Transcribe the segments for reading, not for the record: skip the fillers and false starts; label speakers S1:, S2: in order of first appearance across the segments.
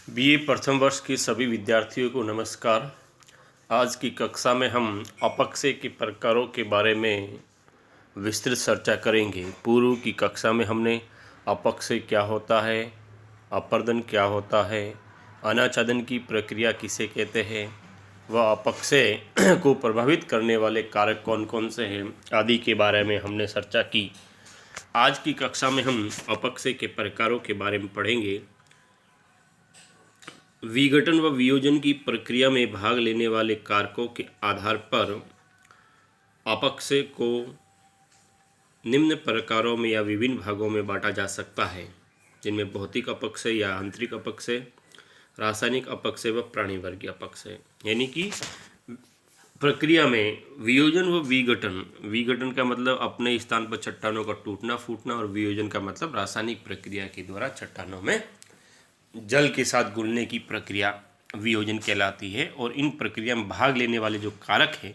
S1: BA प्रथम वर्ष के सभी विद्यार्थियों को नमस्कार। आज की कक्षा में हम अपक्षय के प्रकारों के बारे में विस्तृत चर्चा करेंगे। पूर्व की कक्षा में हमने अपक्षय क्या होता है, अपर्दन क्या होता है, अनाच्छादन की प्रक्रिया किसे कहते हैं, वह अपक्षय को प्रभावित करने वाले कारक कौन कौन से हैं आदि के बारे में हमने चर्चा की। आज की कक्षा में हम अपक्षय के प्रकारों के बारे में पढ़ेंगे। विघटन व वियोजन की प्रक्रिया में भाग लेने वाले कारकों के आधार पर अपक्षय को निम्न प्रकारों में या विभिन्न भागों में बांटा जा सकता है, जिनमें भौतिक अपक्षय या आंतरिक अपक्षय, रासायनिक अपक्षय व प्राणीवर्गीय अपक्षय। यानी कि प्रक्रिया में वियोजन व विघटन, विघटन का मतलब अपने स्थान पर चट्टानों का टूटना फूटना, और वियोजन का मतलब रासायनिक प्रक्रिया के द्वारा चट्टानों में जल के साथ घुलने की प्रक्रिया वियोजन कहलाती है। और इन प्रक्रिया में भाग लेने वाले जो कारक हैं,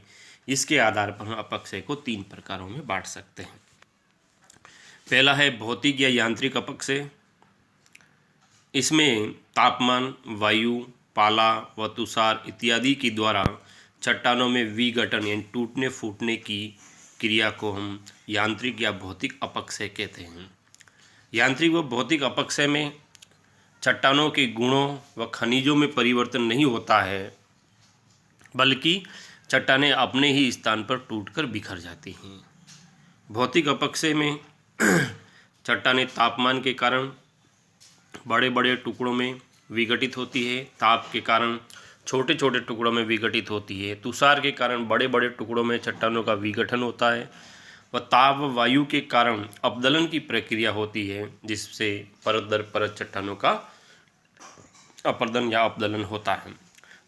S1: इसके आधार पर हम अपक्षय को 3 प्रकारों में बांट सकते हैं। पहला है भौतिक या यांत्रिक अपक्षय। इसमें तापमान, वायु, पाला व तुषार इत्यादि के द्वारा चट्टानों में विघटन यानी टूटने फूटने की क्रिया को हम यांत्रिक या भौतिक अपक्षय कहते हैं। यांत्रिक व भौतिक अपक्षय में चट्टानों के गुणों व खनिजों में परिवर्तन नहीं होता है, बल्कि चट्टानें अपने ही स्थान पर टूटकर बिखर जाती हैं। भौतिक अपक्षय में चट्टानें तापमान के कारण बड़े बड़े टुकड़ों में विघटित होती है, ताप के कारण छोटे छोटे टुकड़ों में विघटित होती है, तुषार के कारण बड़े बड़े टुकड़ों में चट्टानों का विघटन होता है, व ताप व वायु के कारण अपदलन की प्रक्रिया होती है, जिससे परत दर परत चट्टानों का अपर्दन या अपदलन होता है।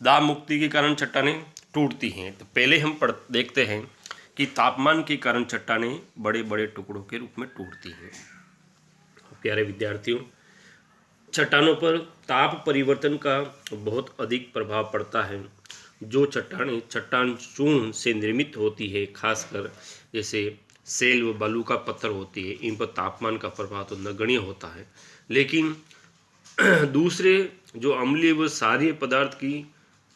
S1: दाब मुक्ति के कारण चट्टानें टूटती हैं। तो पहले हम देखते हैं कि तापमान के कारण चट्टानें बड़े बड़े टुकड़ों के रूप में टूटती हैं। प्यारे विद्यार्थियों, चट्टानों पर ताप परिवर्तन का बहुत अधिक प्रभाव पड़ता है। जो चट्टानें चट्टान चूर्ण से निर्मित होती है, खासकर जैसे सेल व बालू का पत्थर होती है, इन पर तापमान का प्रभाव तो नगण्य होता है, लेकिन दूसरे जो अम्लीय व क्षारीय पदार्थ की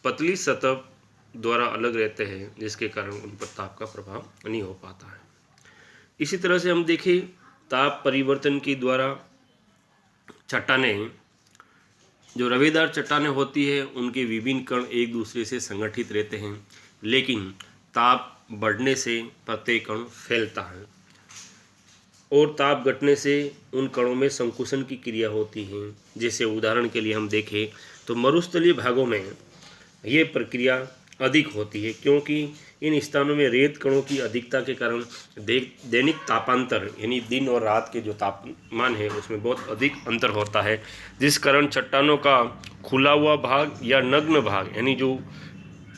S1: पतली सतह द्वारा अलग रहते हैं, जिसके कारण उन पर ताप का प्रभाव नहीं हो पाता है। इसी तरह से हम देखें, ताप परिवर्तन के द्वारा चट्टानें, जो रवेदार चट्टानें होती है, उनके विभिन्न कण एक दूसरे से संगठित रहते हैं, लेकिन ताप बढ़ने से प्रत्येक कण फैलता है और ताप घटने से उन कणों में संकुचन की क्रिया होती है। जैसे उदाहरण के लिए हम देखें तो मरुस्थलीय भागों में ये प्रक्रिया अधिक होती है, क्योंकि इन स्थानों में रेत कणों की अधिकता के कारण दैनिक तापांतर यानी दिन और रात के जो तापमान है उसमें बहुत अधिक अंतर होता है, जिस कारण चट्टानों का खुला हुआ भाग या नग्न भाग यानी जो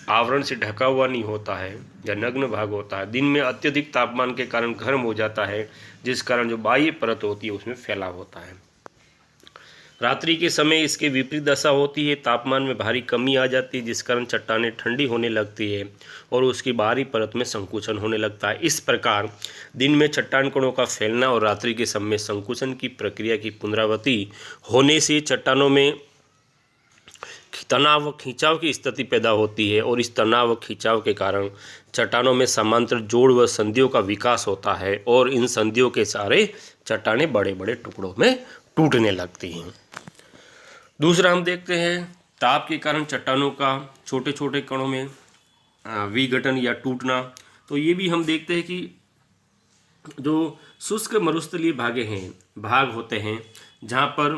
S1: आवरण से ढका हुआ नहीं होता है या नग्न भाग होता है, दिन में अत्यधिक तापमान के कारण गर्म हो जाता है, जिस कारण जो बाह्य परत होती है उसमें फैलाव होता है। रात्रि के समय इसके विपरीत दशा होती है, तापमान में भारी कमी आ जाती है, जिस कारण चट्टानें ठंडी होने लगती है और उसकी बाहरी परत में संकुचन होने लगता है। इस प्रकार दिन में चट्टान कणों का फैलना और रात्रि के समय संकुचन की प्रक्रिया की पुनरावृत्ति होने से चट्टानों में तनाव व खिंचाव की स्थिति पैदा होती है, और इस तनाव व खिंचाव के कारण चट्टानों में समांतर जोड़ व संधियों का विकास होता है, और इन संधियों के सहारे चट्टानें बड़े बड़े टुकड़ों में टूटने लगती हैं। दूसरा हम देखते हैं, ताप के कारण चट्टानों का छोटे छोटे कणों में विघटन या टूटना। तो ये भी हम देखते हैं कि जो शुष्क मरुस्थलीय भाग होते हैं, जहाँ पर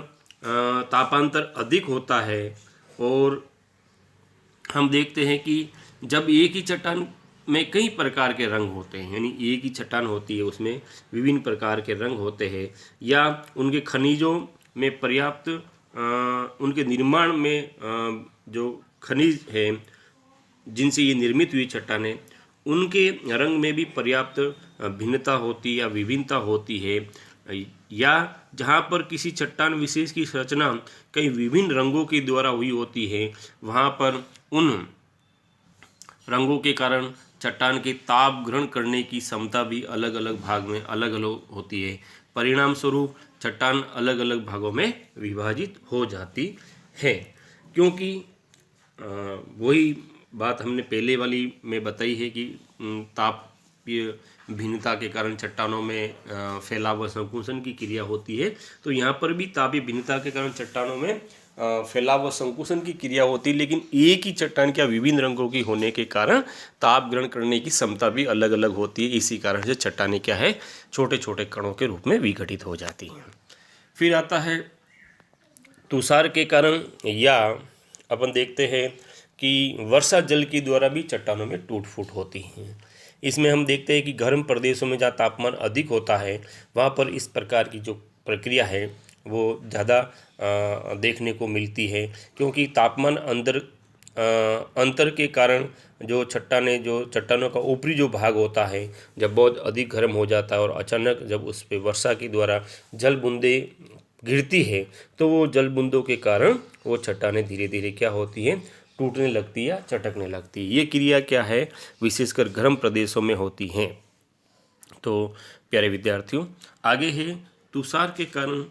S1: तापांतर अधिक होता है, और हम देखते हैं कि जब एक ही चट्टान में कई प्रकार के रंग होते हैं, यानी एक ही चट्टान होती है उसमें विभिन्न प्रकार के रंग होते हैं, या उनके खनिजों में पर्याप्त उनके निर्माण में जो खनिज है जिनसे ये निर्मित हुई चट्टानें, उनके रंग में भी पर्याप्त भिन्नता होती या विभिन्नता होती है, या जहाँ पर किसी चट्टान विशेष की रचना कई विभिन्न रंगों के द्वारा हुई होती है, वहाँ पर उन रंगों के कारण चट्टान के ताप ग्रहण करने की क्षमता भी अलग अलग भाग में अलग अलग होती है। परिणाम स्वरूप चट्टान अलग अलग भागों में विभाजित हो जाती है। क्योंकि वही बात हमने पहले वाली में बताई है कि तापीय भिन्नता के कारण चट्टानों में फैलाव व संकुचन की क्रिया होती है। तो यहाँ पर भी तापीय भिन्नता के कारण चट्टानों में फैलाव व संकुचन की क्रिया होती है, लेकिन एक ही चट्टान क्या विभिन्न रंगों की होने के कारण ताप ग्रहण करने की क्षमता भी अलग अलग होती है। इसी कारण से चट्टानें क्या है, छोटे छोटे कणों के रूप में विघटित हो जाती हैं। फिर आता है तुषार के कारण, या अपन देखते हैं कि वर्षा जल के द्वारा भी चट्टानों में टूट फूट होती हैं। इसमें हम देखते हैं कि गर्म प्रदेशों में जहाँ तापमान अधिक होता है वहाँ पर इस प्रकार की जो प्रक्रिया है वो ज़्यादा देखने को मिलती है, क्योंकि तापमान अंतर के कारण जो चट्टानों का ऊपरी जो भाग होता है जब बहुत अधिक गर्म हो जाता है और अचानक जब उस पर वर्षा के द्वारा जल बूंदें गिरती है तो वो जल बूंदों के कारण वो चट्टानें धीरे धीरे क्या होती हैं, टूटने लगती या चटकने लगती है। ये क्रिया क्या है, विशेषकर गर्म प्रदेशों में होती हैं। तो प्यारे विद्यार्थियों, आगे है तुषार के कारण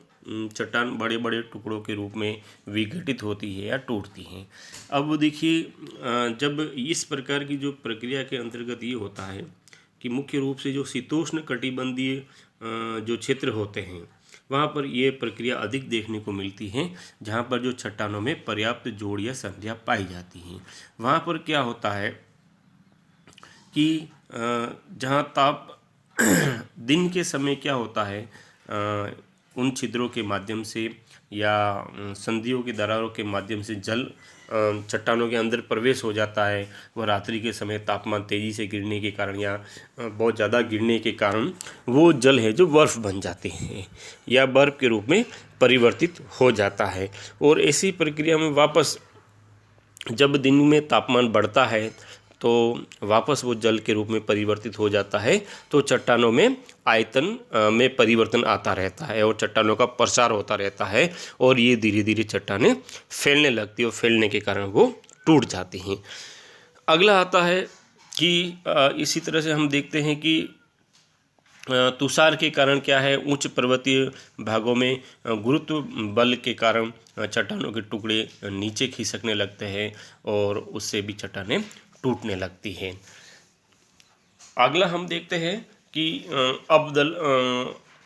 S1: चट्टान बड़े बड़े टुकड़ों के रूप में विघटित होती है या टूटती हैं। अब देखिए, जब इस प्रकार की जो प्रक्रिया के अंतर्गत ये होता है कि मुख्य रूप से जो शीतोष्ण कटिबंधीय जो क्षेत्र होते हैं वहाँ पर ये प्रक्रिया अधिक देखने को मिलती है, जहाँ पर जो चट्टानों में पर्याप्त जोड़ या संख्या पाई जाती हैं। वहाँ पर क्या होता है कि जहाँ ताप दिन के समय क्या होता है, उन छिद्रों के माध्यम से या संधियों की दरारों के माध्यम से जल चट्टानों के अंदर प्रवेश हो जाता है। वह रात्रि के समय तापमान तेज़ी से गिरने के कारण या बहुत ज़्यादा गिरने के कारण वो जल है जो बर्फ़ बन जाते हैं या बर्फ़ के रूप में परिवर्तित हो जाता है। और ऐसी प्रक्रिया में वापस जब दिन में तापमान बढ़ता है तो वापस वो जल के रूप में परिवर्तित हो जाता है, तो चट्टानों में आयतन में परिवर्तन आता रहता है और चट्टानों का प्रसार होता रहता है और ये धीरे धीरे चट्टानें फैलने लगती है और फैलने के कारण वो टूट जाती हैं। अगला आता है कि इसी तरह से हम देखते हैं कि तुषार के कारण क्या है, उच्च पर्वतीय भागों में गुरुत्व बल के कारण चट्टानों के टुकड़े नीचे खिसकने लगते हैं और उससे भी चट्टानें टूटने लगती हैं। अगला हम देखते हैं कि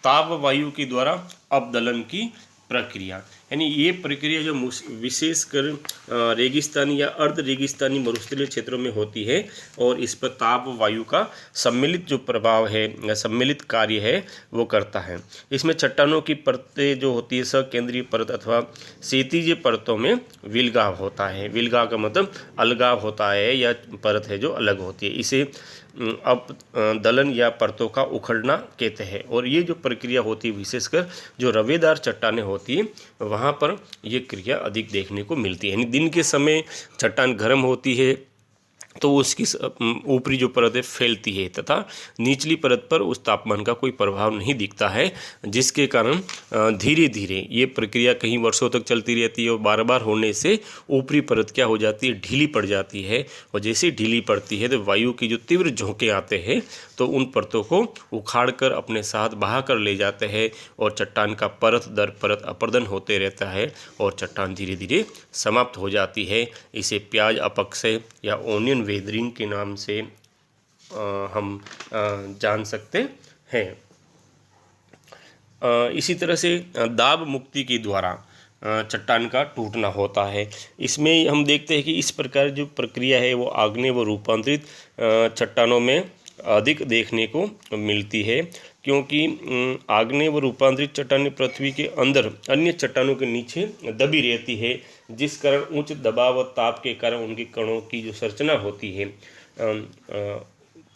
S1: ताप वायु के द्वारा अपदलन की प्रक्रिया, यानी ये प्रक्रिया जो विशेषकर रेगिस्तानी या अर्ध रेगिस्तानी मरुस्थलीय क्षेत्रों में होती है और इस पर ताप वायु का सम्मिलित जो प्रभाव है या सम्मिलित कार्य है वो करता है। इसमें चट्टानों की परतें जो होती है सकेंद्रीय परत अथवा क्षैतिज परतों में विलगाव होता है। विलगाव का मतलब अलगाव होता है या परत है जो अलग होती है, इसे अपदलन या परतों का उखड़ना कहते हैं। और ये जो प्रक्रिया होती है विशेषकर जो रवेदार चट्टानें होती है वहाँ पर ये क्रिया अधिक देखने को मिलती है। यानी दिन के समय चट्टान गर्म होती है तो उसकी ऊपरी जो परत है फैलती है तथा निचली परत पर उस तापमान का कोई प्रभाव नहीं दिखता है, जिसके कारण धीरे धीरे ये प्रक्रिया कई वर्षों तक चलती रहती है और बार बार होने से ऊपरी परत क्या हो जाती है, ढीली पड़ जाती है। और जैसे ढीली पड़ती है तो वायु की जो तीव्र झोंके आते हैं तो उन परतों को उखाड़ कर अपने साथ बहा कर ले जाते हैं और चट्टान का परत दर परत अपरदन होते रहता है और चट्टान धीरे धीरे समाप्त हो जाती है। इसे प्याज अपक्षय या ओनियन वेदरिंग के नाम से हम जान सकते हैं। इसी तरह से दाब मुक्ति के द्वारा चट्टान का टूटना होता है। इसमें हम देखते हैं कि इस प्रकार जो प्रक्रिया है वो आग्नेय व रूपांतरित चट्टानों में अधिक देखने को मिलती है, क्योंकि आग्नेय व रूपांतरित चट्टानें पृथ्वी के अंदर अन्य चट्टानों के नीचे दबी रहती है, जिस कारण उच्च दबाव और ताप के कारण उनके कणों की जो संरचना होती है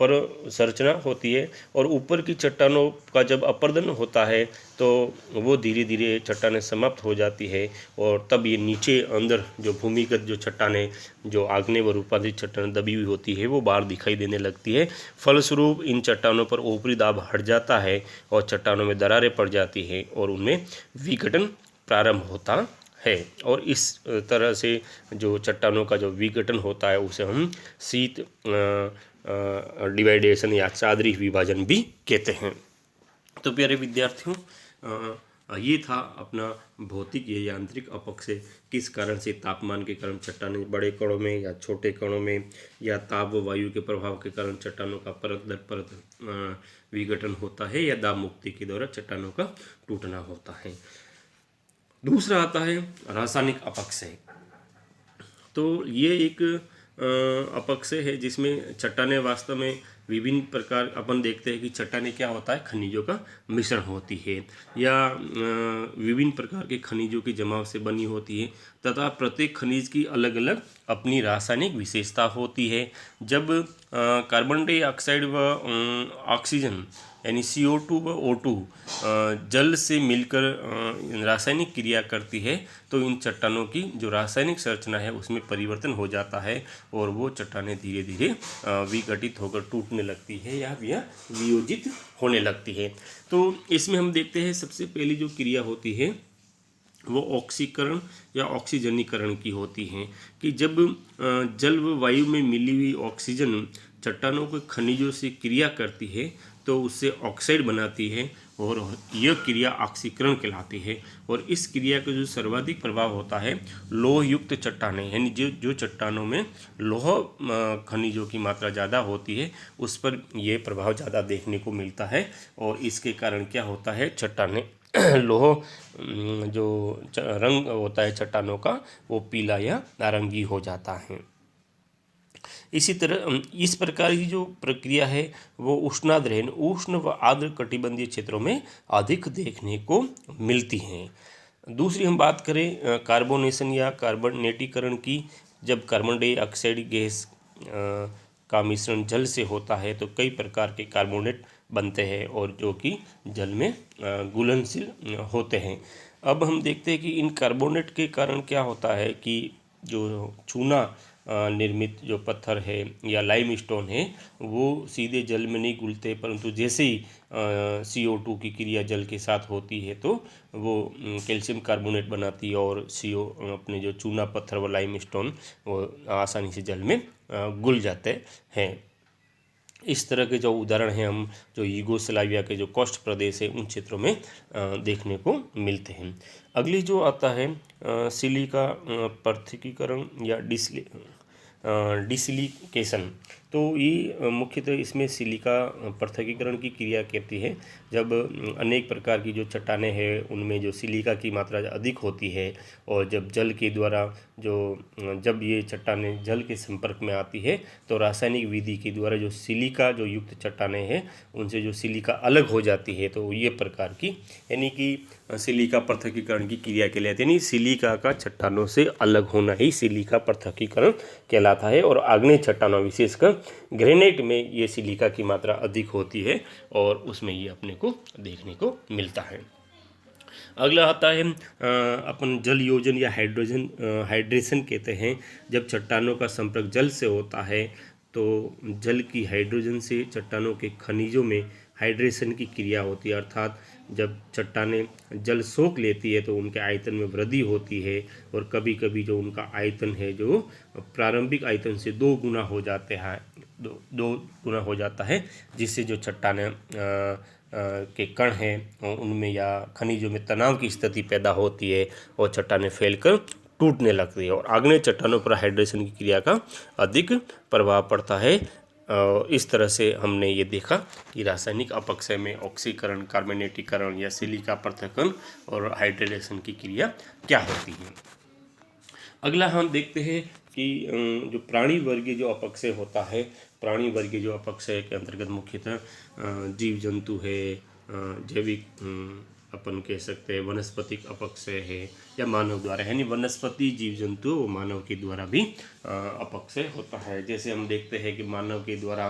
S1: पर संरचना होती है और ऊपर की चट्टानों का जब अपरदन होता है तो वो धीरे धीरे चट्टानें समाप्त हो जाती है और तब ये नीचे अंदर जो भूमिगत जो चट्टानें जो आग्नेय व रूपांतरित चट्टानें दबी हुई होती है वो बाहर दिखाई देने लगती है। फलस्वरूप इन चट्टानों पर ऊपरी दाब हट जाता है और चट्टानों में दरारें पड़ जाती हैं और उनमें विघटन प्रारंभ होता है। और इस तरह से जो चट्टानों का जो विघटन होता है उसे हम शीत डिवाइडेशन या चादरी विभाजन भी कहते हैं। तो प्यारे विद्यार्थियों, ये था अपना भौतिक या यांत्रिक अपक्षय। किस कारण से, तापमान के कारण चट्टानें बड़े कणों में या छोटे कणों में, या ताप व वायु के प्रभाव के कारण चट्टानों का परत दर परत विघटन होता है, या दाब मुक्ति के द्वारा चट्टानों का टूटना होता है। दूसरा आता है रासायनिक अपक्षय। तो ये एक अपक्षय है जिसमें चट्टानें वास्तव में विभिन्न प्रकार, अपन देखते हैं कि चट्टानें क्या होता है, खनिजों का मिश्रण होती है, या विभिन्न प्रकार के खनिजों के जमाव से बनी होती है, तथा प्रत्येक खनिज की अलग अलग अपनी रासायनिक विशेषता होती है। जब कार्बन डाइऑक्साइड व ऑक्सीजन यानी CO2 व O2 जल से मिलकर रासायनिक क्रिया करती है, तो इन चट्टानों की जो रासायनिक संरचना है उसमें परिवर्तन हो जाता है और वो चट्टानें धीरे धीरे विघटित होकर टूटने लगती है या वियोजित होने लगती है। तो इसमें हम देखते हैं सबसे पहली जो क्रिया होती है वो ऑक्सीकरण या ऑक्सीजनीकरण की होती है, कि जब जल व वायु में मिली हुई ऑक्सीजन चट्टानों के खनिजों से क्रिया करती है तो उससे ऑक्साइड बनाती है, और यह क्रिया ऑक्सीकरण कहलाती है। और इस क्रिया का जो सर्वाधिक प्रभाव होता है लोह युक्त चट्टानें, यानी जो चट्टानों में लोह खनिजों की मात्रा ज़्यादा होती है उस पर यह प्रभाव ज़्यादा देखने को मिलता है, और इसके कारण क्या होता है, चट्टानें लोह जो रंग होता है चट्टानों का वो पीला या नारंगी हो जाता है। इसी तरह इस प्रकार की जो प्रक्रिया है वो उष्णाद्रहन, उष्ण व आर्द्र कटिबंधीय क्षेत्रों में अधिक देखने को मिलती हैं। दूसरी हम बात करें कार्बोनेशन या कार्बोनेटीकरण की। जब कार्बन डाइऑक्साइड गैस का मिश्रण जल से होता है तो कई प्रकार के कार्बोनेट बनते हैं और जो कि जल में घुलनशील होते हैं। अब हम देखते हैं कि इन कार्बोनेट के कारण क्या होता है कि जो चूना निर्मित जो पत्थर है या लाइमस्टोन है वो सीधे जल में नहीं घुलते, परंतु जैसे ही CO2 की क्रिया जल के साथ होती है तो वो कैल्शियम कार्बोनेट बनाती है और अपने जो चूना पत्थर व लाइमस्टोन वो आसानी से जल में घुल जाते हैं। इस तरह के जो उदाहरण हैं हम जो यूगोस्लाविया के जो कोस्ट प्रदेश है उन क्षेत्रों में देखने को मिलते हैं। अगली जो आता है सिलिका पृथक्कीकरण या डिसिलिकेशन। तो ये मुख्यतः इसमें सिलिका पृथक्कीकरण की क्रिया करती है। जब अनेक प्रकार की जो चट्टानें हैं उनमें जो सिलिका की मात्रा अधिक होती है और जब जल के द्वारा जब ये चट्टानें जल के संपर्क में आती है तो रासायनिक विधि के द्वारा जो सिलिका जो युक्त चट्टानें हैं उनसे जो सिलिका अलग हो जाती है, तो ये प्रकार की यानी कि सिलिका पृथक्कीकरण की क्रिया कहलाती है। यानी सिलिका का चट्टानों से अलग होना ही सिलिका पृथक्कीकरण कहलाता है। और आग्नेय चट्टानों विशेषकर ग्रेनाइट में ये सिलिका की मात्रा अधिक होती है और उसमें ये अपने को देखने को मिलता है। अगला आता है अपन जल योजन या हाइड्रेशन कहते हैं। जब चट्टानों का संपर्क जल से होता है तो जल की हाइड्रोजन से चट्टानों के खनिजों में हाइड्रेशन की क्रिया होती है, अर्थात जब चट्टानें जल सोख लेती है तो उनके आयतन में वृद्धि होती है और कभी कभी जो उनका आयतन है जो प्रारंभिक आयतन से 2 गुना हो जाते हैं, दो गुना हो जाता है, जिससे जो चट्टानें के कण हैं उनमें या खनिजों में तनाव की स्थिति पैदा होती है और चट्टानें फैलकर टूटने लगती है और आग्नेय चट्टानों पर हाइड्रेशन की क्रिया का अधिक प्रभाव पड़ता है। इस तरह से हमने ये देखा कि रासायनिक अपक्षय में ऑक्सीकरण, कार्बोनेटीकरण या सिलिका पृथक्करण और हाइड्रेशन की क्रिया क्या होती है। अगला हम देखते हैं कि जो प्राणी वर्गीय जो अपक्षय होता है, प्राणी वर्गीय जो अपक्षय के अंतर्गत मुख्यतः जीव जंतु है, जैविक अपन कह सकते हैं वनस्पतिक अपक्षय है या मानव द्वारा, यानी वनस्पति जीव जंतु वो मानव के द्वारा भी अपक्षय होता है। जैसे हम देखते हैं कि मानव के द्वारा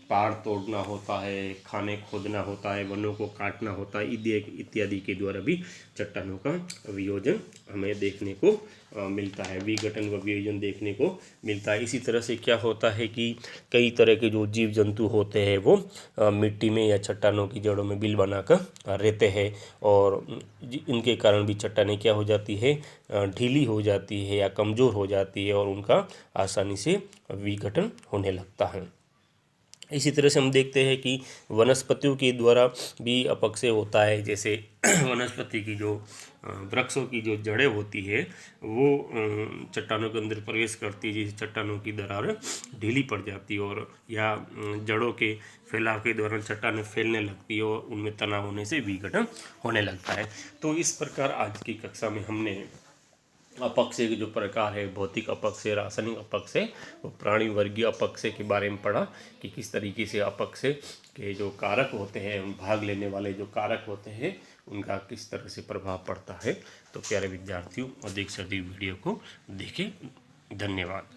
S1: पहाड़ तोड़ना होता है, खाने खोदना होता है, वनों को काटना होता है, इत्यादि के द्वारा भी चट्टानों का वियोजन हमें देखने को मिलता है, विघटन व वियोजन देखने को मिलता है। इसी तरह से क्या होता है कि कई तरह के जो जीव जंतु होते हैं वो मिट्टी में या चट्टानों की जड़ों में बिल बनाकर रहते हैं और इनके कारण भी चट्टानें क्या हो जाती है, ढीली हो जाती है या कमज़ोर हो जाती है और उनका आसानी से विघटन होने लगता है। इसी तरह से हम देखते हैं कि वनस्पतियों के द्वारा भी अपक्षय होता है। जैसे वनस्पति की जो वृक्षों की जो जड़ें होती है वो चट्टानों के अंदर प्रवेश करती है, जिससे चट्टानों की दरार ढीली पड़ जाती है और या जड़ों के फैलाव के दौरान चट्टानें फैलने लगती है और उनमें तनाव होने से विघटन होने लगता है। तो इस प्रकार आज की कक्षा में हमने अपक्षय के जो प्रकार है, भौतिक अपक्षय, रासायनिक अपक्षय और प्राणी वर्गीय अपक्षय के बारे में पढ़ा कि किस तरीके से अपक्षय के जो कारक होते हैं, भाग लेने वाले जो कारक होते हैं, उनका किस तरह से प्रभाव पड़ता है। तो प्यारे विद्यार्थियों, अधिक से अधिक वीडियो को देखें। धन्यवाद।